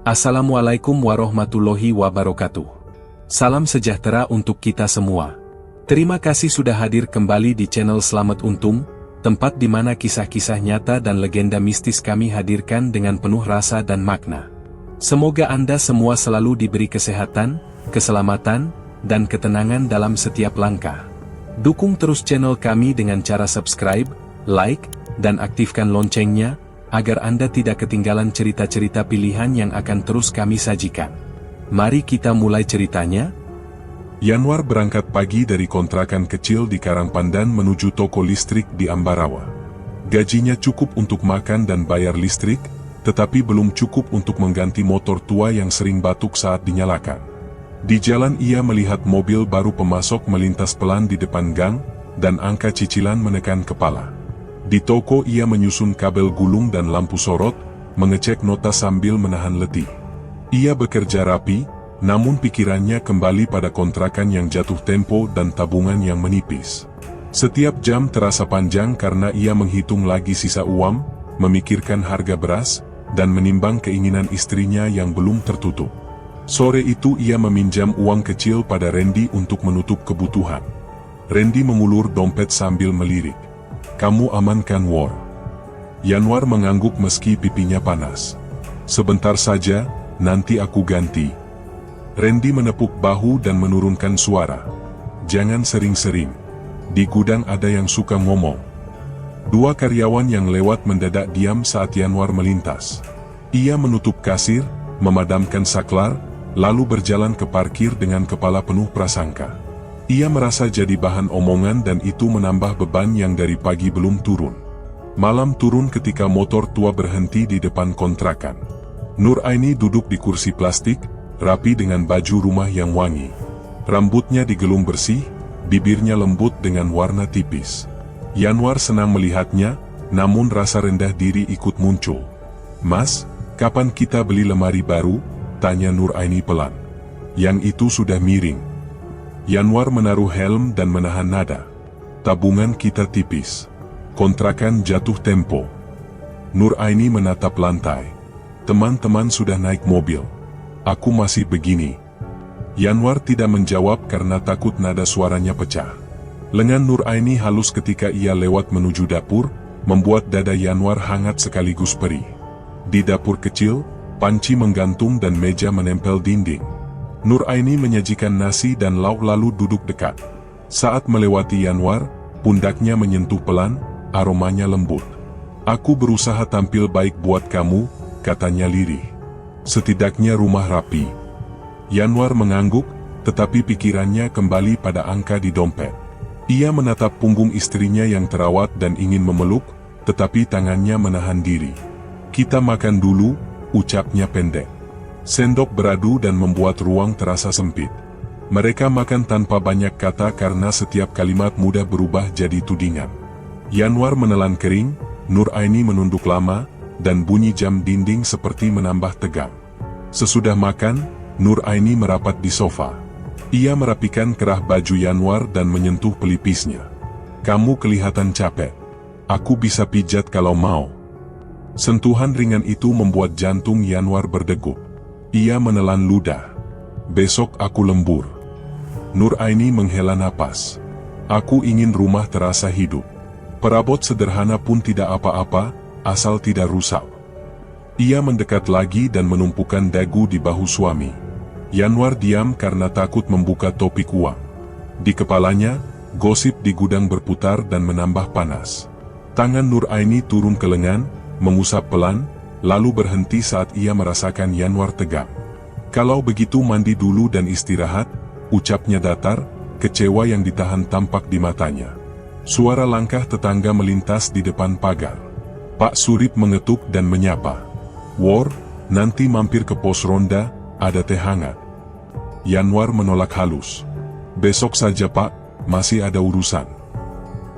Assalamualaikum warahmatullahi wabarakatuh. Salam sejahtera untuk kita semua. Terima kasih sudah hadir kembali di channel Selamat Untung, tempat di mana kisah-kisah nyata dan legenda mistis kami hadirkan dengan penuh rasa dan makna. Semoga Anda semua selalu diberi kesehatan, keselamatan, dan ketenangan dalam setiap langkah. Dukung terus channel kami dengan cara subscribe, like, dan aktifkan loncengnya, agar Anda tidak ketinggalan cerita-cerita pilihan yang akan terus kami sajikan. Mari kita mulai ceritanya. Yanwar berangkat pagi dari kontrakan kecil di Karangpandan menuju toko listrik di Ambarawa. Gajinya cukup untuk makan dan bayar listrik, tetapi belum cukup untuk mengganti motor tua yang sering batuk saat dinyalakan. Di jalan ia melihat mobil baru pemasok melintas pelan di depan gang, dan angka cicilan menekan kepala. Di toko ia menyusun kabel gulung dan lampu sorot, mengecek nota sambil menahan letih. Ia bekerja rapi, namun pikirannya kembali pada kontrakan yang jatuh tempo dan tabungan yang menipis. Setiap jam terasa panjang karena ia menghitung lagi sisa uang, memikirkan harga beras, dan menimbang keinginan istrinya yang belum tertutup. Sore itu ia meminjam uang kecil pada Randy untuk menutup kebutuhan. Randy mengulur dompet sambil melirik. "Kamu aman kan, War?" Yanwar mengangguk meski pipinya panas. "Sebentar saja, nanti aku ganti." Randy menepuk bahu dan menurunkan suara. "Jangan sering-sering. Di gudang ada yang suka ngomong." Dua karyawan yang lewat mendadak diam saat Yanwar melintas. Ia menutup kasir, memadamkan saklar, lalu berjalan ke parkir dengan kepala penuh prasangka. Ia merasa jadi bahan omongan dan itu menambah beban yang dari pagi belum turun. Malam turun ketika motor tua berhenti di depan kontrakan. Nur Aini duduk di kursi plastik, rapi dengan baju rumah yang wangi. Rambutnya digelung bersih, bibirnya lembut dengan warna tipis. Yanwar senang melihatnya, namun rasa rendah diri ikut muncul. "Mas, kapan kita beli lemari baru?" tanya Nur Aini pelan. "Yang itu sudah miring." Yanwar menaruh helm dan menahan nada. "Tabungan kita tipis. Kontrakan jatuh tempo." Nur Aini menatap lantai. "Teman-teman sudah naik mobil. Aku masih begini." Yanwar tidak menjawab karena takut nada suaranya pecah. Lengan Nur Aini halus ketika ia lewat menuju dapur, membuat dada Yanwar hangat sekaligus perih. Di dapur kecil, panci menggantung dan meja menempel dinding. Nur Aini menyajikan nasi dan lauk lalu duduk dekat. Saat melewati Yanwar, pundaknya menyentuh pelan, aromanya lembut. "Aku berusaha tampil baik buat kamu," katanya lirih. "Setidaknya rumah rapi." Yanwar mengangguk, tetapi pikirannya kembali pada angka di dompet. Ia menatap punggung istrinya yang terawat dan ingin memeluk, tetapi tangannya menahan diri. "Kita makan dulu," ucapnya pendek. Sendok beradu dan membuat ruang terasa sempit. Mereka makan tanpa banyak kata karena setiap kalimat mudah berubah jadi tudingan. Yanwar menelan kering, Nur Aini menunduk lama, dan bunyi jam dinding seperti menambah tegang. Sesudah makan, Nur Aini merapat di sofa. Ia merapikan kerah baju Yanwar dan menyentuh pelipisnya. "Kamu kelihatan capek. Aku bisa pijat kalau mau." Sentuhan ringan itu membuat jantung Yanwar berdegup. Ia menelan ludah. "Besok aku lembur." Nur Aini menghela napas. "Aku ingin rumah terasa hidup. Perabot sederhana pun tidak apa-apa, asal tidak rusak." Ia mendekat lagi dan menumpukan dagu di bahu suami. Yanwar diam karena takut membuka topik uang. Di kepalanya, gosip di gudang berputar dan menambah panas. Tangan Nur Aini turun ke lengan, mengusap pelan, lalu berhenti saat ia merasakan Yanwar tegang. "Kalau begitu mandi dulu dan istirahat," ucapnya datar, kecewa yang ditahan tampak di matanya. Suara langkah tetangga melintas di depan pagar. Pak Surip mengetuk dan menyapa. "War, nanti mampir ke pos ronda, ada teh hangat." Yanwar menolak halus. "Besok saja Pak, masih ada urusan."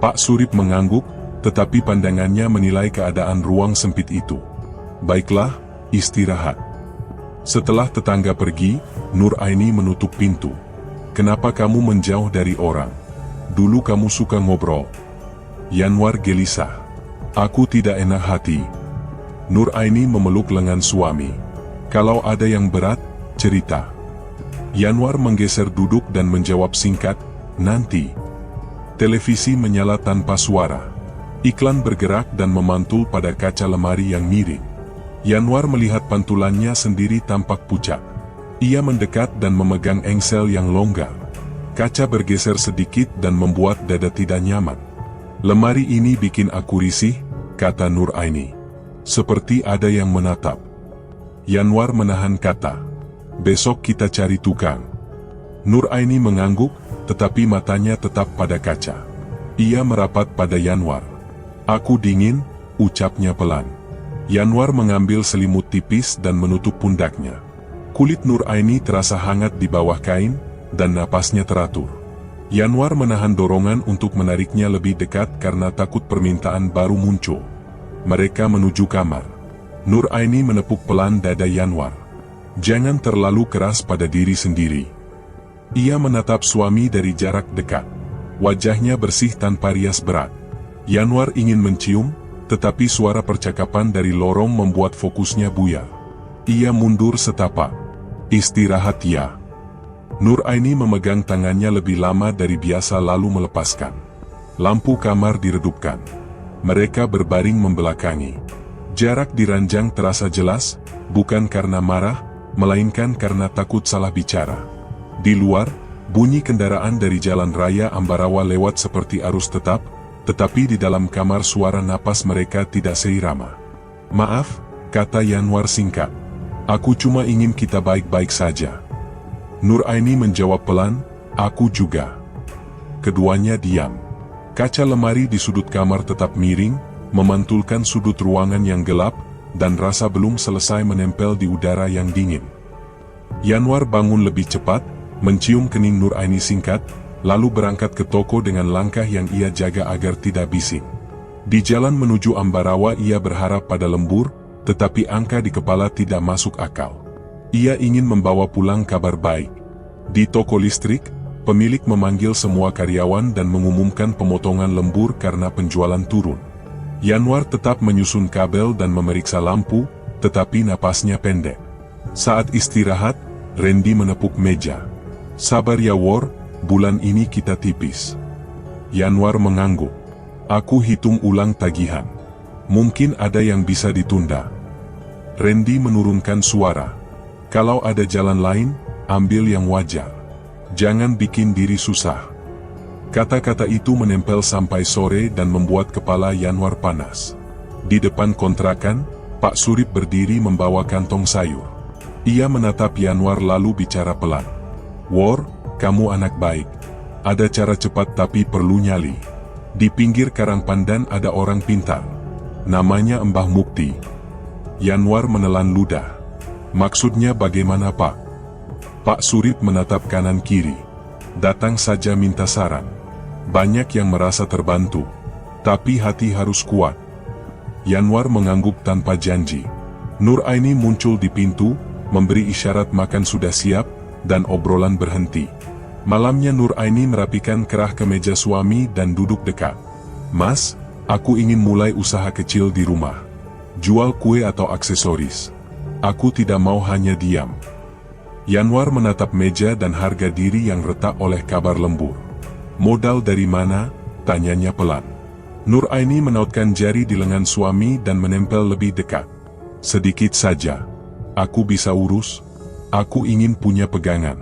Pak Surip mengangguk, tetapi pandangannya menilai keadaan ruang sempit itu. "Baiklah, istirahat." Setelah tetangga pergi, Nur Aini menutup pintu. "Kenapa kamu menjauh dari orang? Dulu kamu suka ngobrol." Yanwar gelisah. "Aku tidak enak hati." Nur Aini memeluk lengan suami. Kalau ada yang berat, cerita. Yanwar menggeser duduk dan menjawab singkat, nanti. Televisi menyala tanpa suara. Iklan bergerak dan memantul pada kaca lemari yang miring. Yanwar melihat pantulannya sendiri tampak pucat. Ia mendekat dan memegang engsel yang longgar. Kaca bergeser sedikit dan membuat dada tidak nyaman. Lemari ini bikin aku risih, kata Nur Aini. Seperti ada yang menatap. Yanwar menahan kata. Besok kita cari tukang. Nur Aini mengangguk, tetapi matanya tetap pada kaca. Ia merapat pada Yanwar. Aku dingin, ucapnya pelan. Yanwar mengambil selimut tipis dan menutup pundaknya. Kulit Nur Aini terasa hangat di bawah kain, dan napasnya teratur. Yanwar menahan dorongan untuk menariknya lebih dekat karena takut permintaan baru muncul. Mereka menuju kamar. Nur Aini menepuk pelan dada Yanwar. Jangan terlalu keras pada diri sendiri. Ia menatap suami dari jarak dekat. Wajahnya bersih tanpa rias berat. Yanwar ingin mencium, tetapi suara percakapan dari lorong membuat fokusnya buyar. Ia mundur setapak. Istirahat ya. Nur Aini memegang tangannya lebih lama dari biasa lalu melepaskan. Lampu kamar diredupkan. Mereka berbaring membelakangi. Jarak di ranjang terasa jelas, bukan karena marah, melainkan karena takut salah bicara. Di luar, bunyi kendaraan dari jalan raya Ambarawa lewat seperti arus tetap, tetapi di dalam kamar suara napas mereka tidak seirama. Maaf, kata Yanwar singkat. Aku cuma ingin kita baik-baik saja. Nur Aini menjawab pelan, aku juga. Keduanya diam. Kaca lemari di sudut kamar tetap miring, memantulkan sudut ruangan yang gelap, dan rasa belum selesai menempel di udara yang dingin. Yanwar bangun lebih cepat, mencium kening Nur Aini singkat, lalu berangkat ke toko dengan langkah yang ia jaga agar tidak bising. Di jalan menuju Ambarawa ia berharap pada lembur, tetapi angka di kepala tidak masuk akal. Ia ingin membawa pulang kabar baik. Di toko listrik, pemilik memanggil semua karyawan dan mengumumkan pemotongan lembur karena penjualan turun. Yanwar tetap menyusun kabel dan memeriksa lampu, tetapi napasnya pendek. Saat istirahat, Randy menepuk meja. Sabar ya War, bulan ini kita tipis. Yanwar mengangguk. Aku hitung ulang tagihan. Mungkin ada yang bisa ditunda. Randy menurunkan suara. Kalau ada jalan lain, ambil yang wajar. Jangan bikin diri susah. Kata-kata itu menempel sampai sore dan membuat kepala Yanwar panas. Di depan kontrakan, Pak Surip berdiri membawa kantong sayur. Ia menatap Yanwar lalu bicara pelan. War, kamu anak baik. Ada cara cepat tapi perlu nyali. Di pinggir Karang Pandan ada orang pintar. Namanya Mbah Mukti. Yanwar menelan ludah. Maksudnya bagaimana Pak? Pak Surip menatap kanan kiri. Datang saja minta saran. Banyak yang merasa terbantu. Tapi hati harus kuat. Yanwar mengangguk tanpa janji. Nur Aini muncul di pintu, memberi isyarat makan sudah siap, dan obrolan berhenti. Malamnya Nur Aini merapikan kerah ke meja suami dan duduk dekat. Mas, aku ingin mulai usaha kecil di rumah. Jual kue atau aksesoris. Aku tidak mau hanya diam. Yanwar menatap meja dan harga diri yang retak oleh kabar lembur. Modal dari mana? Tanyanya pelan. Nur Aini menautkan jari di lengan suami dan menempel lebih dekat. Sedikit saja. Aku bisa urus. Aku ingin punya pegangan.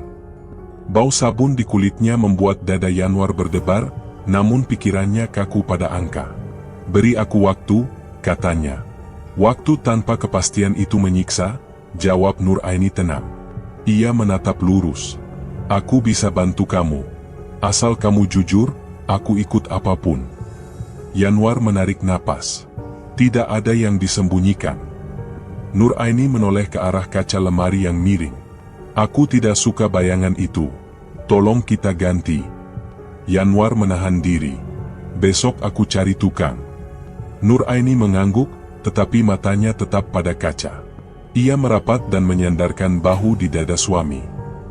Bau sabun di kulitnya membuat dada Yanwar berdebar, namun pikirannya kaku pada angka. Beri aku waktu, katanya. Waktu tanpa kepastian itu menyiksa, jawab Nur Aini tenang. Ia menatap lurus. Aku bisa bantu kamu. Asal kamu jujur, aku ikut apapun. Yanwar menarik napas. Tidak ada yang disembunyikan. Nur Aini menoleh ke arah kaca lemari yang miring. Aku tidak suka bayangan itu. Tolong kita ganti. Yanwar menahan diri. Besok aku cari tukang. Nur Aini mengangguk, tetapi matanya tetap pada kaca. Ia merapat dan menyandarkan bahu di dada suami.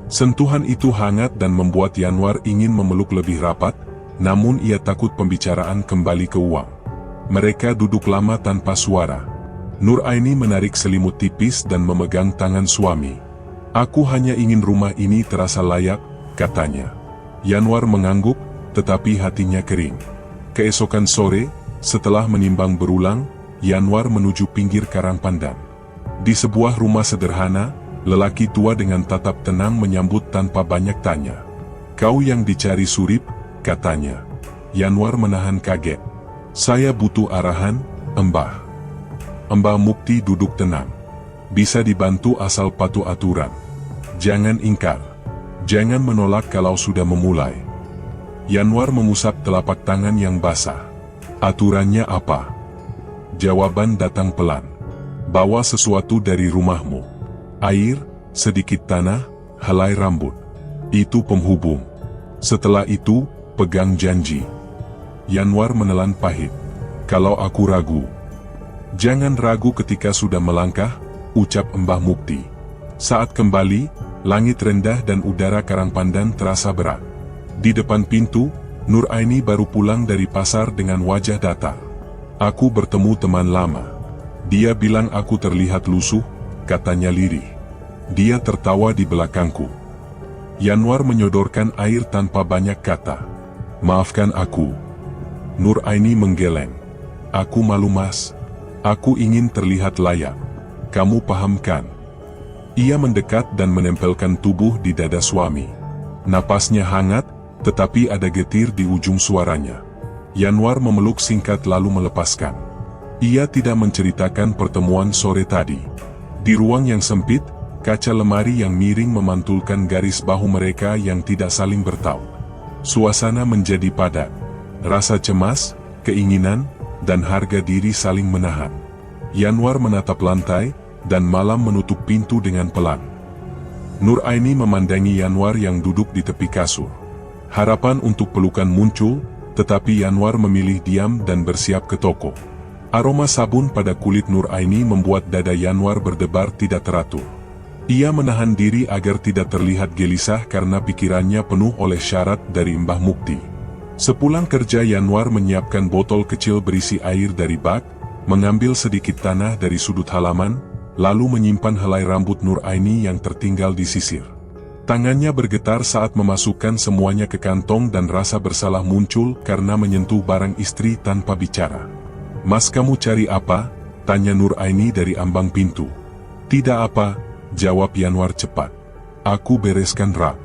Sentuhan itu hangat dan membuat Yanwar ingin memeluk lebih rapat, namun ia takut pembicaraan kembali ke uang. Mereka duduk lama tanpa suara. Nur Aini menarik selimut tipis dan memegang tangan suami. Aku hanya ingin rumah ini terasa layak, katanya. Yanwar mengangguk, tetapi hatinya kering. Keesokan sore, setelah menimbang berulang, Yanwar menuju pinggir Karang Pandan. Di sebuah rumah sederhana, lelaki tua dengan tatap tenang menyambut tanpa banyak tanya. Kau yang dicari Surip, katanya. Yanwar menahan kaget. Saya butuh arahan, Mbah. Mbah Mukti duduk tenang. Bisa dibantu asal patuh aturan. Jangan ingkar. Jangan menolak kalau sudah memulai. Yanwar mengusap telapak tangan yang basah. Aturannya apa? Jawaban datang pelan. Bawa sesuatu dari rumahmu. Air, sedikit tanah, helai rambut. Itu penghubung. Setelah itu, pegang janji. Yanwar menelan pahit. Kalau aku ragu. Jangan ragu ketika sudah melangkah, ucap Mbah Mukti. Saat kembali, langit rendah dan udara Karang Pandan terasa berat. Di depan pintu, Nur Aini baru pulang dari pasar dengan wajah datar. Aku bertemu teman lama. Dia bilang aku terlihat lusuh, katanya lirih. Dia tertawa di belakangku. Yanwar menyodorkan air tanpa banyak kata. Maafkan aku. Nur Aini menggeleng. Aku malu mas. Aku ingin terlihat layak. Kamu pahamkan? Ia mendekat dan menempelkan tubuh di dada suami. Napasnya hangat, tetapi ada getir di ujung suaranya. Yanwar memeluk singkat lalu melepaskan. Ia tidak menceritakan pertemuan sore tadi. Di ruang yang sempit, kaca lemari yang miring memantulkan garis bahu mereka yang tidak saling bertaut. Suasana menjadi padat. Rasa cemas, keinginan, dan harga diri saling menahan. Yanwar menatap lantai, dan malam menutup pintu dengan pelan. Nur Aini memandangi Yanwar yang duduk di tepi kasur. Harapan untuk pelukan muncul, tetapi Yanwar memilih diam dan bersiap ke toko. Aroma sabun pada kulit Nur Aini membuat dada Yanwar berdebar tidak teratur. Ia menahan diri agar tidak terlihat gelisah karena pikirannya penuh oleh syarat dari Mbah Mukti. Sepulang kerja Yanwar menyiapkan botol kecil berisi air dari bak, mengambil sedikit tanah dari sudut halaman, lalu menyimpan helai rambut Nur Aini yang tertinggal di sisir. Tangannya bergetar saat memasukkan semuanya ke kantong dan rasa bersalah muncul karena menyentuh barang istri tanpa bicara. Mas kamu cari apa? Tanya Nur Aini dari ambang pintu. Tidak apa, jawab Yanwar cepat. Aku bereskan rak.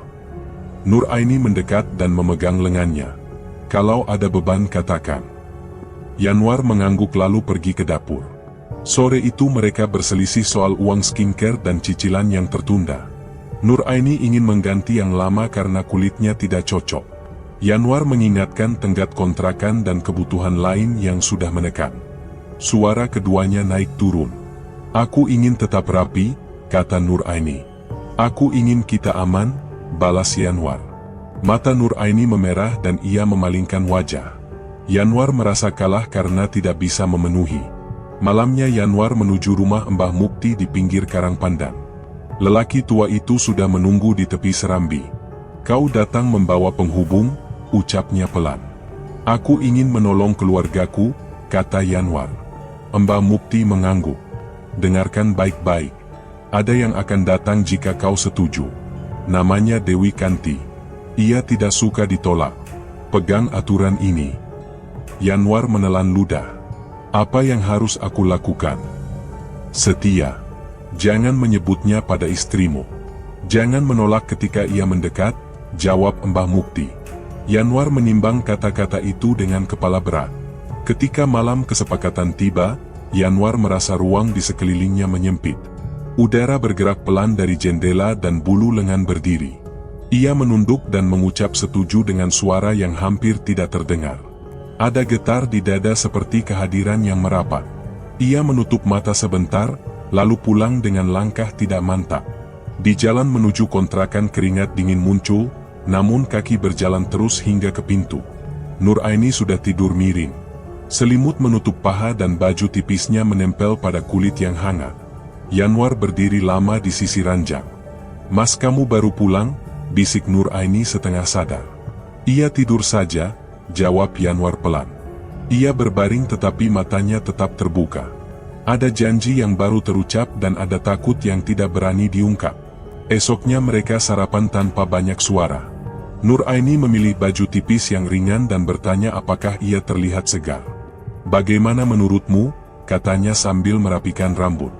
Nur Aini mendekat dan memegang lengannya. Kalau ada beban katakan. Yanwar mengangguk lalu pergi ke dapur. Sore itu mereka berselisih soal uang skincare dan cicilan yang tertunda. Nur Aini ingin mengganti yang lama karena kulitnya tidak cocok. Yanwar mengingatkan tenggat kontrakan dan kebutuhan lain yang sudah menekan. Suara keduanya naik turun. Aku ingin tetap rapi, kata Nur Aini. Aku ingin kita aman, balas Yanwar. Mata Nur Aini memerah dan ia memalingkan wajah. Yanwar merasa kalah karena tidak bisa memenuhi. Malamnya Yanwar menuju rumah Mbah Mukti di pinggir Karang Pandan. Lelaki tua itu sudah menunggu di tepi serambi. Kau datang membawa penghubung, ucapnya pelan. Aku ingin menolong keluargaku, kata Yanwar. Mbah Mukti mengangguk. Dengarkan baik-baik. Ada yang akan datang jika kau setuju. Namanya Dewi Kanti. Ia tidak suka ditolak. Pegang aturan ini. Yanwar menelan ludah. Apa yang harus aku lakukan? Setia. Jangan menyebutnya pada istrimu. Jangan menolak ketika ia mendekat, jawab Mbah Mukti. Yanwar menimbang kata-kata itu dengan kepala berat. Ketika malam kesepakatan tiba, Yanwar merasa ruang di sekelilingnya menyempit. Udara bergerak pelan dari jendela dan bulu lengan berdiri. Ia menunduk dan mengucap setuju dengan suara yang hampir tidak terdengar. Ada getar di dada seperti kehadiran yang merapat. Ia menutup mata sebentar, lalu pulang dengan langkah tidak mantap. Di jalan menuju kontrakan keringat dingin muncul, namun kaki berjalan terus hingga ke pintu. Nur Aini sudah tidur miring. Selimut menutup paha dan baju tipisnya menempel pada kulit yang hangat. Yanwar berdiri lama di sisi ranjang. Mas kamu baru pulang? Bisik Nur Aini setengah sadar. Ia tidur saja, jawab Yanwar pelan. Ia berbaring tetapi matanya tetap terbuka. Ada janji yang baru terucap dan ada takut yang tidak berani diungkap. Esoknya mereka sarapan tanpa banyak suara. Nur Aini memilih baju tipis yang ringan dan bertanya apakah ia terlihat segar. "Bagaimana menurutmu?" katanya sambil merapikan rambut.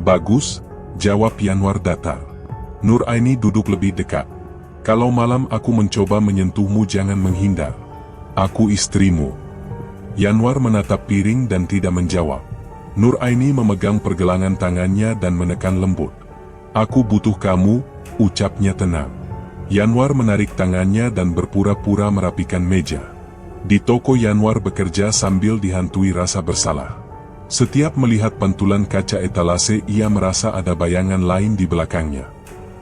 "Bagus," jawab Yanwar datar. Nur Aini duduk lebih dekat. "Kalau malam aku mencoba menyentuhmu jangan menghindar. Aku istrimu." Yanwar menatap piring dan tidak menjawab. Nur Aini memegang pergelangan tangannya dan menekan lembut. "Aku butuh kamu," ucapnya tenang. Yanwar menarik tangannya dan berpura-pura merapikan meja. Di toko Yanwar bekerja sambil dihantui rasa bersalah. Setiap melihat pantulan kaca etalase ia merasa ada bayangan lain di belakangnya.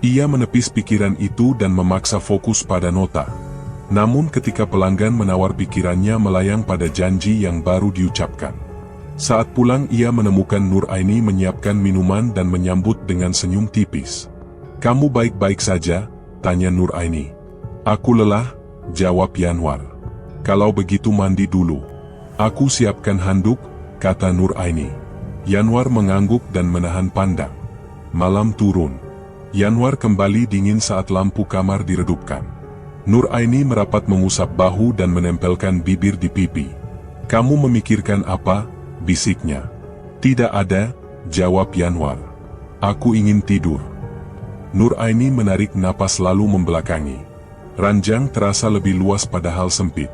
Ia menepis pikiran itu dan memaksa fokus pada nota. Namun ketika pelanggan menawar pikirannya melayang pada janji yang baru diucapkan. Saat pulang ia menemukan Nur Aini menyiapkan minuman dan menyambut dengan senyum tipis. "Kamu baik-baik saja?" tanya Nur Aini. "Aku lelah," jawab Yanwar. "Kalau begitu mandi dulu." "Aku siapkan handuk," kata Nur Aini. Yanwar mengangguk dan menahan pandang. Malam turun. Yanwar kembali dingin saat lampu kamar diredupkan. Nur Aini merapat mengusap bahu dan menempelkan bibir di pipi. "Kamu memikirkan apa?" bisiknya. "Tidak ada," jawab Yanwar. "Aku ingin tidur." Nur Aini menarik napas lalu membelakangi. Ranjang terasa lebih luas padahal sempit.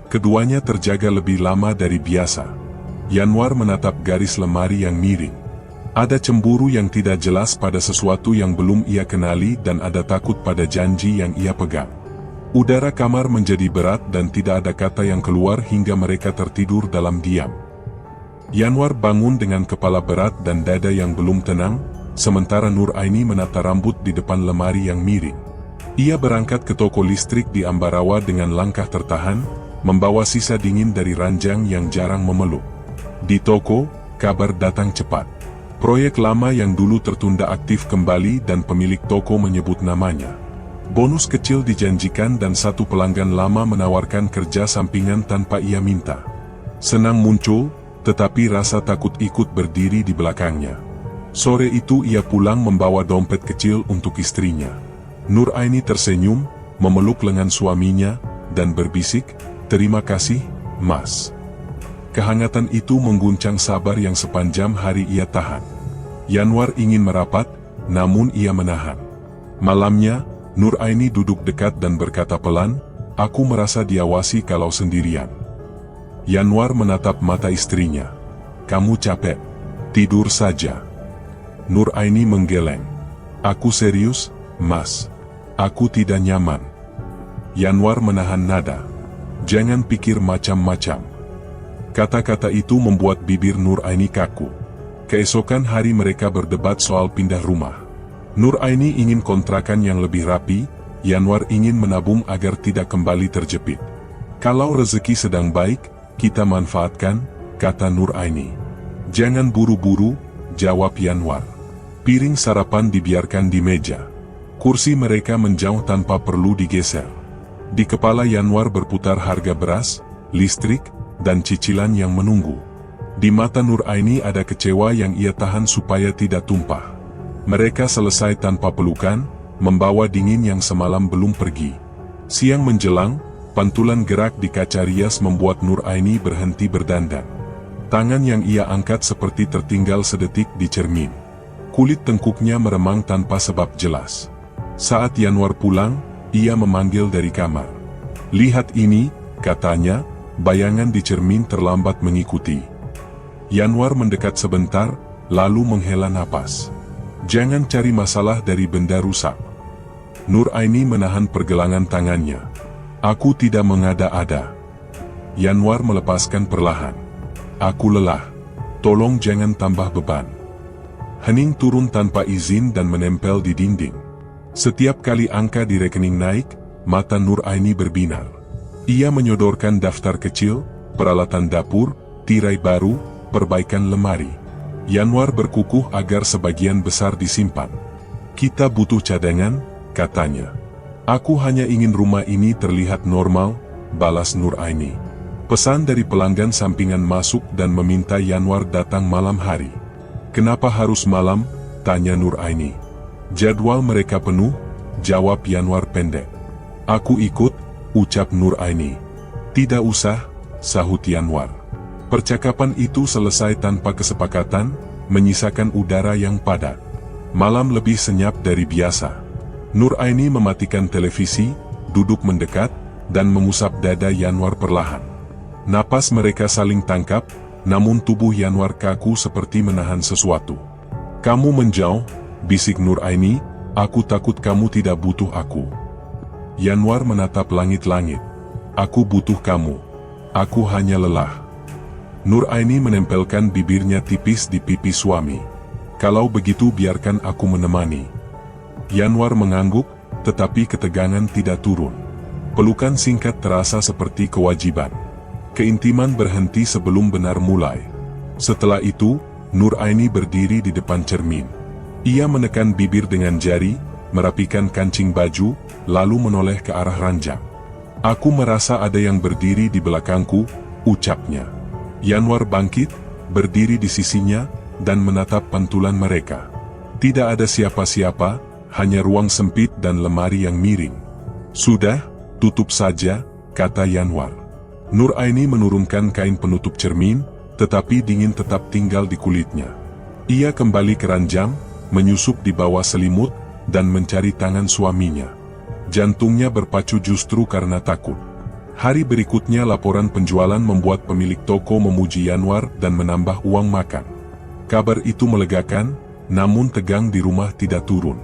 Keduanya terjaga lebih lama dari biasa. Yanwar menatap garis lemari yang miring. Ada cemburu yang tidak jelas pada sesuatu yang belum ia kenali dan ada takut pada janji yang ia pegang. Udara kamar menjadi berat dan tidak ada kata yang keluar hingga mereka tertidur dalam diam. Yanwar bangun dengan kepala berat dan dada yang belum tenang, sementara Nur Aini menata rambut di depan lemari yang miring. Ia berangkat ke toko listrik di Ambarawa dengan langkah tertahan, membawa sisa dingin dari ranjang yang jarang memeluk. Di toko, kabar datang cepat. Proyek lama yang dulu tertunda aktif kembali dan pemilik toko menyebut namanya. Bonus kecil dijanjikan dan satu pelanggan lama menawarkan kerja sampingan tanpa ia minta. Senang muncul, tetapi rasa takut ikut berdiri di belakangnya. Sore itu ia pulang membawa dompet kecil untuk istrinya. Nur Aini tersenyum, memeluk lengan suaminya, dan berbisik, "Terima kasih, Mas." Kehangatan itu mengguncang sabar yang sepanjang hari ia tahan. Yanwar ingin merapat, namun ia menahan. Malamnya, Nur Aini duduk dekat dan berkata pelan, "Aku merasa diawasi kalau sendirian." Yanwar menatap mata istrinya. "Kamu capek? Tidur saja." Nur Aini menggeleng. "Aku serius, Mas. Aku tidak nyaman." Yanwar menahan nada. "Jangan pikir macam-macam." Kata-kata itu membuat bibir Nur Aini kaku. Keesokan hari mereka berdebat soal pindah rumah. Nur Aini ingin kontrakan yang lebih rapi, Yanwar ingin menabung agar tidak kembali terjepit. "Kalau rezeki sedang baik, kita manfaatkan," kata Nur Aini. "Jangan buru-buru," jawab Yanwar. Piring sarapan dibiarkan di meja. Kursi mereka menjauh tanpa perlu digeser. Di kepala Yanwar berputar harga beras, listrik, dan cicilan yang menunggu. Di mata Nur Aini ada kecewa yang ia tahan supaya tidak tumpah. Mereka selesai tanpa pelukan, membawa dingin yang semalam belum pergi. Siang menjelang, pantulan gerak di kaca rias membuat Nur Aini berhenti berdandan. Tangan yang ia angkat seperti tertinggal sedetik di cermin. Kulit tengkuknya meremang tanpa sebab jelas. Saat Yanwar pulang, ia memanggil dari kamar. "Lihat ini," katanya, bayangan di cermin terlambat mengikuti. Yanwar mendekat sebentar, lalu menghela napas. "Jangan cari masalah dari benda rusak." Nur Aini menahan pergelangan tangannya. "Aku tidak mengada-ada." Yanwar melepaskan perlahan. "Aku lelah. Tolong jangan tambah beban." Hening turun tanpa izin dan menempel di dinding. Setiap kali angka di rekening naik, mata Nur Aini berbinar. Ia menyodorkan daftar kecil, peralatan dapur, tirai baru, perbaikan lemari. Yanwar berkukuh agar sebagian besar disimpan. "Kita butuh cadangan," katanya. "Aku hanya ingin rumah ini terlihat normal," balas Nur Aini. Pesan dari pelanggan sampingan masuk dan meminta Yanwar datang malam hari. Kenapa harus malam? Tanya Nur Aini. Jadwal mereka penuh, jawab Yanwar pendek. Aku ikut, ucap Nur Aini. Tidak usah, sahut Yanwar. Percakapan itu selesai tanpa kesepakatan, menyisakan udara yang padat. Malam lebih senyap dari biasa. Nur Aini mematikan televisi, duduk mendekat, dan mengusap dada Yanwar perlahan. Napas mereka saling tangkap, namun tubuh Yanwar kaku seperti menahan sesuatu. Kamu menjauh, bisik Nur Aini, aku takut kamu tidak butuh aku. Yanwar menatap langit-langit. Aku butuh kamu. Aku hanya lelah. Nur Aini menempelkan bibirnya tipis di pipi suami. Kalau begitu biarkan aku menemani. Yanwar mengangguk, tetapi ketegangan tidak turun. Pelukan singkat terasa seperti kewajiban. Keintiman berhenti sebelum benar mulai. Setelah itu, Nur Aini berdiri di depan cermin. Ia menekan bibir dengan jari, merapikan kancing baju, lalu menoleh ke arah ranjang. Aku merasa ada yang berdiri di belakangku, ucapnya. Yanwar bangkit, berdiri di sisinya, dan menatap pantulan mereka. Tidak ada siapa-siapa, hanya ruang sempit dan lemari yang miring. Sudah, tutup saja, kata Yanwar. Nur Aini menurunkan kain penutup cermin, tetapi dingin tetap tinggal di kulitnya. Ia kembali ke ranjang, menyusup di bawah selimut, dan mencari tangan suaminya. Jantungnya berpacu justru karena takut. Hari berikutnya laporan penjualan membuat pemilik toko memuji Yanwar dan menambah uang makan. Kabar itu melegakan, namun tegang di rumah tidak turun.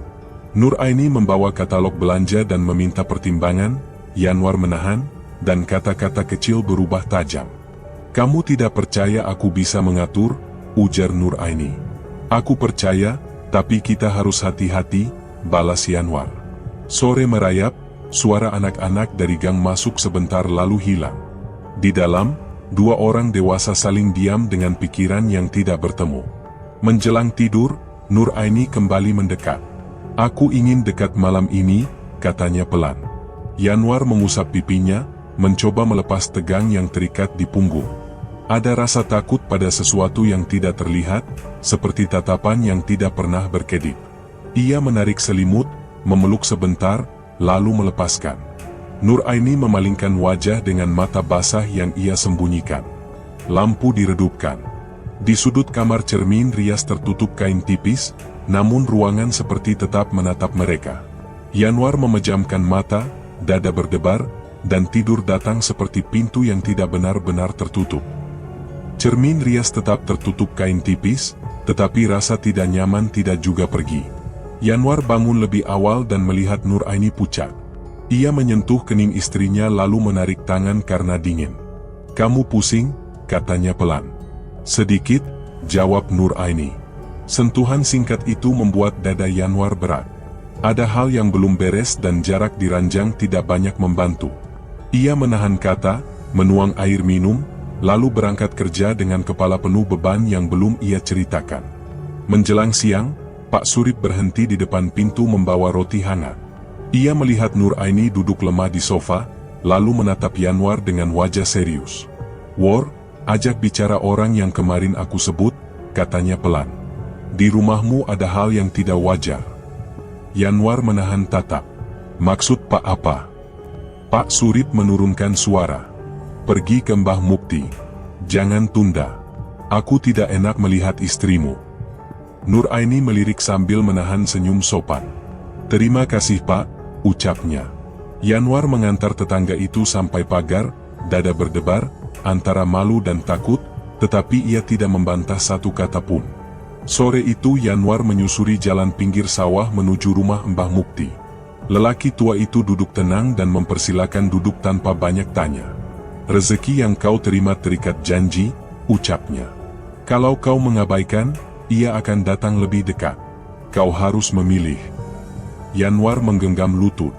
Nur Aini membawa katalog belanja dan meminta pertimbangan, Yanwar menahan, dan kata-kata kecil berubah tajam. Kamu tidak percaya aku bisa mengatur, ujar Nur Aini. Aku percaya, tapi kita harus hati-hati, balas Yanwar. Sore merayap, suara anak-anak dari gang masuk sebentar lalu hilang. Di dalam, dua orang dewasa saling diam dengan pikiran yang tidak bertemu. Menjelang tidur, Nur Aini kembali mendekat. Aku ingin dekat malam ini, katanya pelan. Yanwar mengusap pipinya, mencoba melepas tegang yang terikat di punggung. Ada rasa takut pada sesuatu yang tidak terlihat, seperti tatapan yang tidak pernah berkedip. Ia menarik selimut, memeluk sebentar, lalu melepaskan. Nur Aini memalingkan wajah dengan mata basah yang ia sembunyikan. Lampu diredupkan. Di sudut kamar cermin rias tertutup kain tipis, namun ruangan seperti tetap menatap mereka. Yanwar memejamkan mata, dada berdebar, dan tidur datang seperti pintu yang tidak benar-benar tertutup. Cermin rias tetap tertutup kain tipis, tetapi rasa tidak nyaman tidak juga pergi. Yanwar bangun lebih awal dan melihat Nur Aini pucat. Ia menyentuh kening istrinya lalu menarik tangan karena dingin. Kamu pusing, katanya pelan. Sedikit, jawab Nur Aini. Sentuhan singkat itu membuat dada Yanwar berat. Ada hal yang belum beres dan jarak di ranjang tidak banyak membantu. Ia menahan kata, menuang air minum, lalu berangkat kerja dengan kepala penuh beban yang belum ia ceritakan. Menjelang siang, Pak Surip berhenti di depan pintu membawa roti hangat. Ia melihat Nur Aini duduk lemah di sofa, lalu menatap Yanwar dengan wajah serius. War, ajak bicara orang yang kemarin aku sebut, katanya pelan. Di rumahmu ada hal yang tidak wajar. Yanwar menahan tatap. Maksud Pak apa? Pak Surip menurunkan suara. Pergi ke Mbah Mukti. Jangan tunda. Aku tidak enak melihat istrimu. Nur Aini melirik sambil menahan senyum sopan. Terima kasih Pak, ucapnya. Yanwar mengantar tetangga itu sampai pagar, dada berdebar, antara malu dan takut, tetapi ia tidak membantah satu kata pun. Sore itu Yanwar menyusuri jalan pinggir sawah menuju rumah Mbah Mukti. Lelaki tua itu duduk tenang dan mempersilakan duduk tanpa banyak tanya. Rezeki yang kau terima terikat janji, ucapnya. Kalau kau mengabaikan, ia akan datang lebih dekat. Kau harus memilih. Yanwar menggenggam lutut.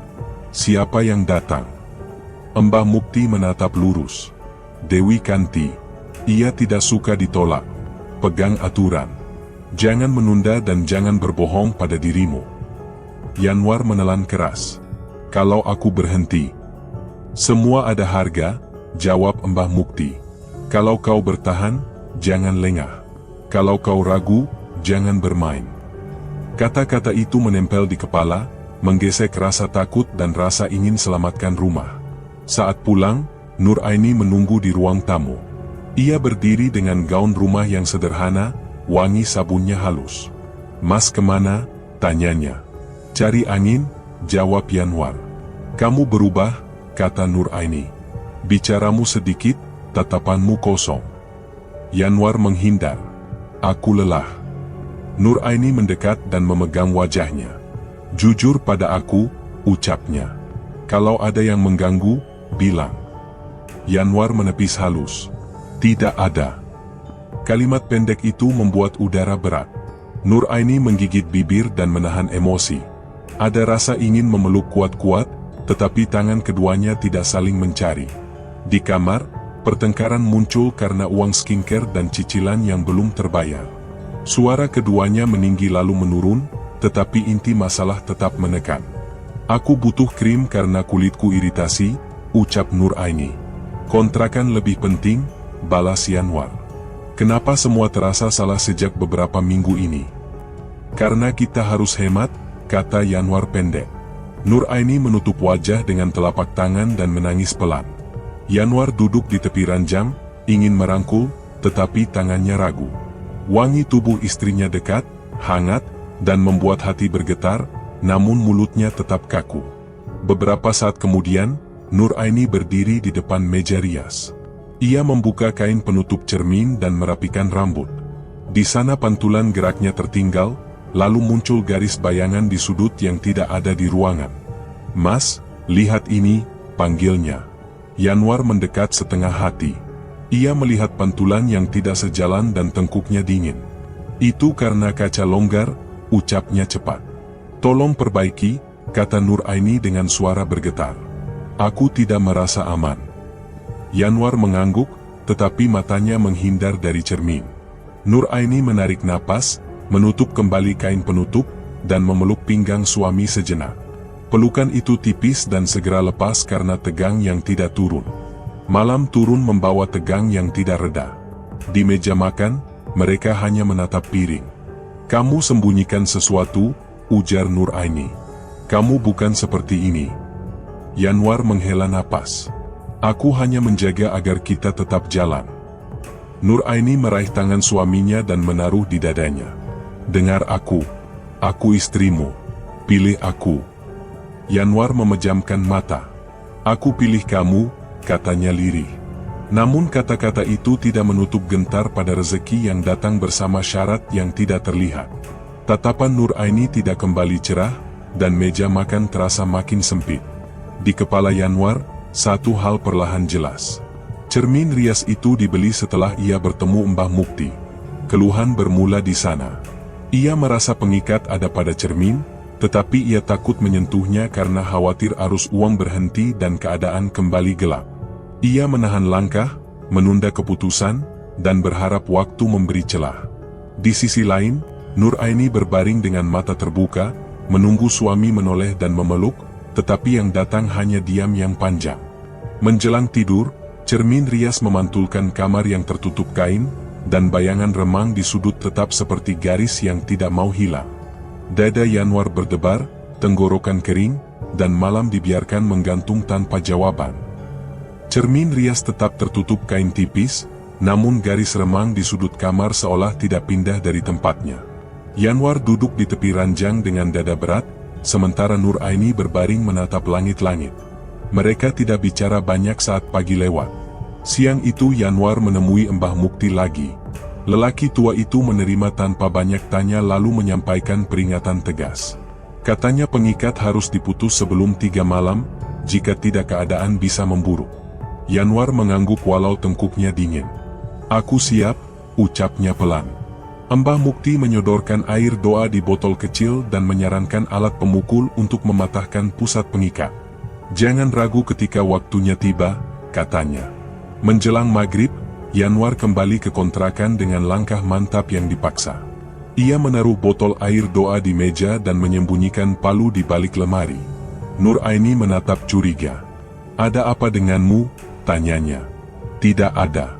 Siapa yang datang? Mbah Mukti menatap lurus. Dewi Kanti. Ia tidak suka ditolak. Pegang aturan. Jangan menunda dan jangan berbohong pada dirimu. Yanwar menelan keras. Kalau aku berhenti, semua ada harga, jawab Mbah Mukti. Kalau kau bertahan, jangan lengah. Kalau kau ragu, jangan bermain. Kata-kata itu menempel di kepala, menggesek rasa takut dan rasa ingin selamatkan rumah. Saat pulang, Nur Aini menunggu di ruang tamu. Ia berdiri dengan gaun rumah yang sederhana, wangi sabunnya halus. "Mas kemana?" tanyanya. "Cari angin," jawab Yanwar. "Kamu berubah," kata Nur Aini. "Bicaramu sedikit, tatapanmu kosong." Yanwar menghindar. "Aku lelah." Nur Aini mendekat dan memegang wajahnya. "Jujur pada aku," ucapnya. "Kalau ada yang mengganggu, bilang." Yanwar menepis halus. "Tidak ada." Kalimat pendek itu membuat udara berat. Nur Aini menggigit bibir dan menahan emosi. Ada rasa ingin memeluk kuat-kuat, tetapi tangan keduanya tidak saling mencari. Di kamar, pertengkaran muncul karena uang skincare dan cicilan yang belum terbayar. Suara keduanya meninggi lalu menurun, tetapi inti masalah tetap menekan. "Aku butuh krim karena kulitku iritasi," ucap Nur Aini. "Kontrakan lebih penting," balas Yanwar. "Kenapa semua terasa salah sejak beberapa minggu ini?" "Karena kita harus hemat," kata Yanwar pendek. Nur Aini menutup wajah dengan telapak tangan dan menangis pelan. Yanwar duduk di tepi ranjang, ingin merangkul, tetapi tangannya ragu. Wangi tubuh istrinya dekat, hangat, dan membuat hati bergetar, namun mulutnya tetap kaku. Beberapa saat kemudian, Nur Aini berdiri di depan meja rias. Ia membuka kain penutup cermin dan merapikan rambut. Di sana pantulan geraknya tertinggal, lalu muncul garis bayangan di sudut yang tidak ada di ruangan. "Mas, lihat ini," panggilnya. Yanwar mendekat setengah hati. Ia melihat pantulan yang tidak sejalan dan tengkuknya dingin. "Itu karena kaca longgar," ucapnya cepat. "Tolong perbaiki," kata Nur Aini dengan suara bergetar. "Aku tidak merasa aman." Yanwar mengangguk, tetapi matanya menghindar dari cermin. Nur Aini menarik napas, menutup kembali kain penutup, dan memeluk pinggang suami sejenak. Pelukan itu tipis dan segera lepas karena tegang yang tidak turun. Malam turun membawa tegang yang tidak reda. Di meja makan, mereka hanya menatap piring. "Kamu sembunyikan sesuatu," ujar Nur Aini. "Kamu bukan seperti ini." Yanwar menghela napas. "Aku hanya menjaga agar kita tetap jalan." Nur Aini meraih tangan suaminya dan menaruh di dadanya. "Dengar aku. Aku istrimu. Pilih aku." Yanwar memejamkan mata. "Aku pilih kamu," katanya lirih. Namun kata-kata itu tidak menutup gentar pada rezeki yang datang bersama syarat yang tidak terlihat. Tatapan Nur Aini tidak kembali cerah, dan meja makan terasa makin sempit. Di kepala Yanwar, satu hal perlahan jelas. Cermin rias itu dibeli setelah ia bertemu Mbah Mukti. Keluhan bermula di sana. Ia merasa pengikat ada pada cermin, tetapi ia takut menyentuhnya karena khawatir arus uang berhenti dan keadaan kembali gelap. Ia menahan langkah, menunda keputusan, dan berharap waktu memberi celah. Di sisi lain, Nur Aini berbaring dengan mata terbuka, menunggu suami menoleh dan memeluk, tetapi yang datang hanya diam yang panjang. Menjelang tidur, cermin rias memantulkan kamar yang tertutup kain, dan bayangan remang di sudut tetap seperti garis yang tidak mau hilang. Dada Yanwar berdebar, tenggorokan kering, dan malam dibiarkan menggantung tanpa jawaban. Cermin rias tetap tertutup kain tipis, namun garis remang di sudut kamar seolah tidak pindah dari tempatnya. Yanwar duduk di tepi ranjang dengan dada berat, sementara Nur Aini berbaring menatap langit-langit. Mereka tidak bicara banyak saat pagi lewat. Siang itu Yanwar menemui Mbah Mukti lagi. Lelaki tua itu menerima tanpa banyak tanya lalu menyampaikan peringatan tegas. Katanya pengikat harus diputus sebelum 3 malam, jika tidak keadaan bisa memburuk. Yanwar mengangguk walau tengkuknya dingin. "Aku siap," ucapnya pelan. Mbah Mukti menyodorkan air doa di botol kecil dan menyarankan alat pemukul untuk mematahkan pusat pengikat. "Jangan ragu ketika waktunya tiba," katanya. Menjelang maghrib, Yanwar kembali ke kontrakan dengan langkah mantap yang dipaksa. Ia menaruh botol air doa di meja dan menyembunyikan palu di balik lemari. Nur Aini menatap curiga. "Ada apa denganmu?" tanyanya. Tidak ada.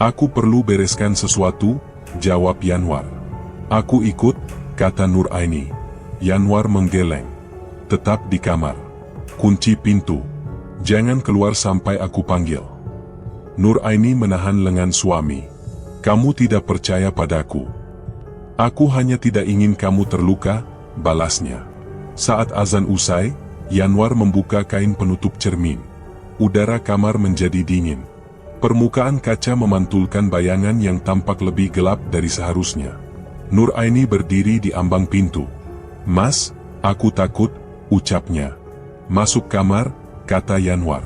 Aku perlu bereskan sesuatu, jawab Yanwar. Aku ikut, kata Nur Aini. Yanwar menggeleng. Tetap di kamar. Kunci pintu. Jangan keluar sampai aku panggil. Nur Aini menahan lengan suami. Kamu tidak percaya padaku. Aku hanya tidak ingin kamu terluka, balasnya. Saat azan usai, Yanwar membuka kain penutup cermin. Udara kamar menjadi dingin. Permukaan kaca memantulkan bayangan yang tampak lebih gelap dari seharusnya. Nur Aini berdiri di ambang pintu. Mas, aku takut, ucapnya. Masuk kamar, kata Yanwar.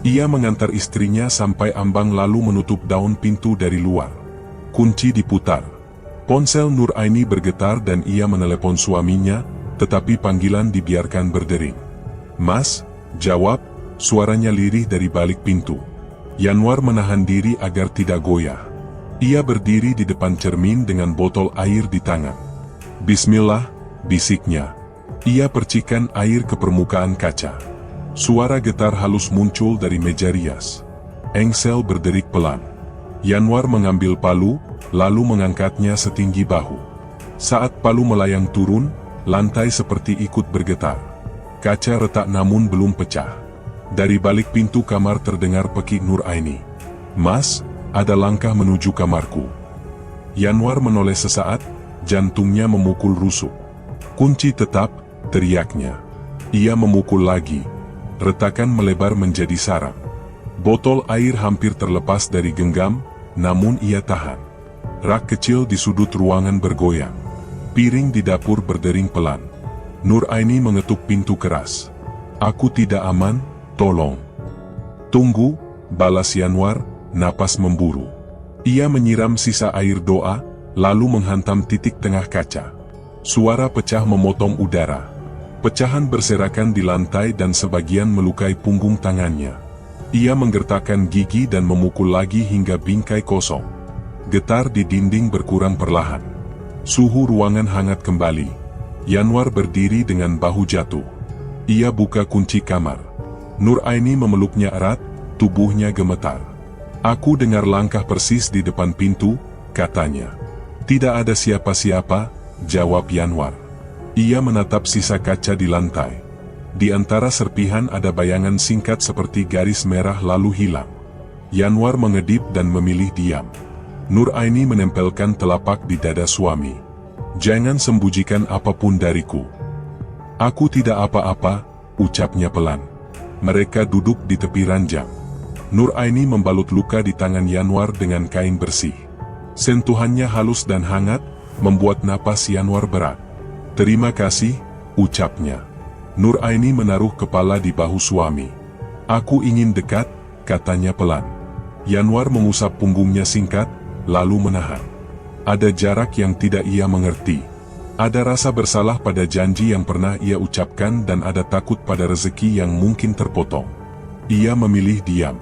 Ia mengantar istrinya sampai ambang lalu menutup daun pintu dari luar. Kunci diputar. Ponsel Nur Aini bergetar dan ia menelepon suaminya, tetapi panggilan dibiarkan berdering. Mas, jawab, suaranya lirih dari balik pintu. Yanwar menahan diri agar tidak goyah. Ia berdiri di depan cermin dengan botol air di tangan. Bismillah, bisiknya. Ia percikan air ke permukaan kaca. Suara getar halus muncul dari meja rias. Engsel berderik pelan. Yanwar mengambil palu, lalu mengangkatnya setinggi bahu. Saat palu melayang turun, lantai seperti ikut bergetar. Kaca retak namun belum pecah. Dari balik pintu kamar terdengar pekik Nur Aini. Mas, ada langkah menuju kamarku. Yanwar menoleh sesaat, jantungnya memukul rusuk. Kunci tetap, teriaknya. Ia memukul lagi. Retakan melebar menjadi sarang. Botol air hampir terlepas dari genggam, namun ia tahan. Rak kecil di sudut ruangan bergoyang. Piring di dapur berdering pelan. Nur Aini mengetuk pintu keras. Aku tidak aman, tolong. Tunggu, balas Yanwar, napas memburu. Ia menyiram sisa air doa, lalu menghantam titik tengah kaca. Suara pecah memotong udara. Pecahan berserakan di lantai dan sebagian melukai punggung tangannya. Ia menggertakkan gigi dan memukul lagi hingga bingkai kosong. Getar di dinding berkurang perlahan. Suhu ruangan hangat kembali. Yanwar berdiri dengan bahu jatuh. Ia buka kunci kamar. Nur Aini memeluknya erat, tubuhnya gemetar. Aku dengar langkah persis di depan pintu, katanya. Tidak ada siapa-siapa, jawab Yanwar. Ia menatap sisa kaca di lantai. Di antara serpihan ada bayangan singkat seperti garis merah lalu hilang. Yanwar mengedip dan memilih diam. Nur Aini menempelkan telapak di dada suami. Jangan sembunyikan apapun dariku. Aku tidak apa-apa, ucapnya pelan. Mereka duduk di tepi ranjang. Nur Aini membalut luka di tangan Yanwar dengan kain bersih. Sentuhannya halus dan hangat, membuat napas Yanwar berat. Terima kasih, ucapnya. Nur Aini menaruh kepala di bahu suami. Aku ingin dekat, katanya pelan. Yanwar mengusap punggungnya singkat, lalu menahan. Ada jarak yang tidak ia mengerti. Ada rasa bersalah pada janji yang pernah ia ucapkan dan ada takut pada rezeki yang mungkin terpotong. Ia memilih diam.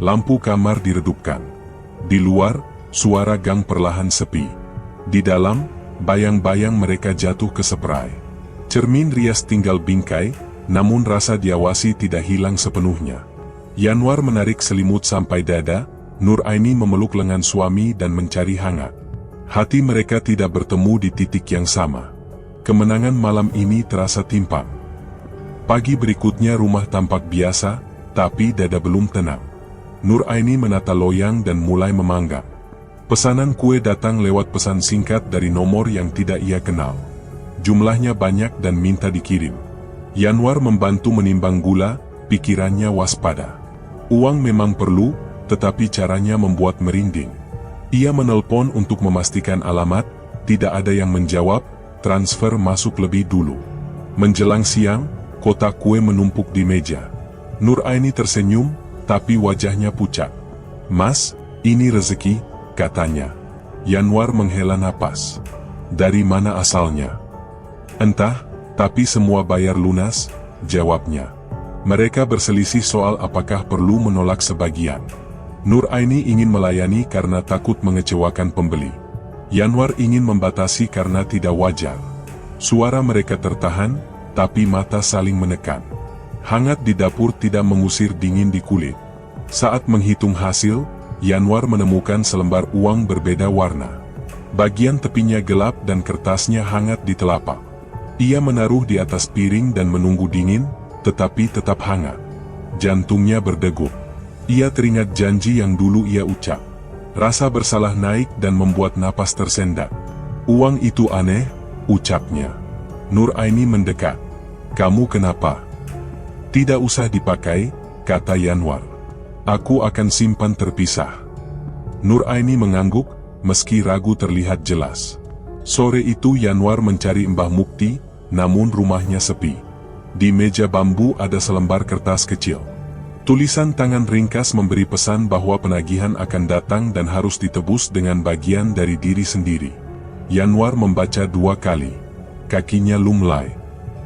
Lampu kamar diredupkan. Di luar, suara gang perlahan sepi. Di dalam, bayang-bayang mereka jatuh ke seperai. Cermin rias tinggal bingkai, namun rasa diawasi tidak hilang sepenuhnya. Yanwar menarik selimut sampai dada, Nur Aini memeluk lengan suami dan mencari hangat. Hati mereka tidak bertemu di titik yang sama. Kemenangan malam ini terasa timpang. Pagi berikutnya rumah tampak biasa, tapi dada belum tenang. Nur Aini menata loyang dan mulai memanggang. Pesanan kue datang lewat pesan singkat dari nomor yang tidak ia kenal. Jumlahnya banyak dan minta dikirim. Yanwar membantu menimbang gula, pikirannya waspada. Uang memang perlu, tetapi caranya membuat merinding. Ia menelpon untuk memastikan alamat, tidak ada yang menjawab, transfer masuk lebih dulu. Menjelang siang, kotak kue menumpuk di meja. Nur Aini tersenyum, tapi wajahnya pucat. Mas, ini rezeki, katanya. Yanwar menghela napas. Dari mana asalnya? Entah, tapi semua bayar lunas, jawabnya. Mereka berselisih soal apakah perlu menolak sebagian. Nur Aini ingin melayani karena takut mengecewakan pembeli. Yanwar ingin membatasi karena tidak wajar. Suara mereka tertahan, tapi mata saling menekan. Hangat di dapur tidak mengusir dingin di kulit. Saat menghitung hasil, Yanwar menemukan selembar uang berbeda warna. Bagian tepinya gelap dan kertasnya hangat di telapak. Ia menaruh di atas piring dan menunggu dingin, tetapi tetap hangat. Jantungnya berdegup. Ia teringat janji yang dulu ia ucap. Rasa bersalah naik dan membuat napas tersendat. Uang itu aneh, ucapnya. Nur Aini mendekat. Kamu kenapa? Tidak usah dipakai, kata Yanwar. Aku akan simpan terpisah. Nur Aini mengangguk, meski ragu terlihat jelas. Sore itu Yanwar mencari Mbah Mukti, namun rumahnya sepi. Di meja bambu ada selembar kertas kecil. Tulisan tangan ringkas memberi pesan bahwa penagihan akan datang dan harus ditebus dengan bagian dari diri sendiri. Yanwar membaca 2 kali. Kakinya lumlai.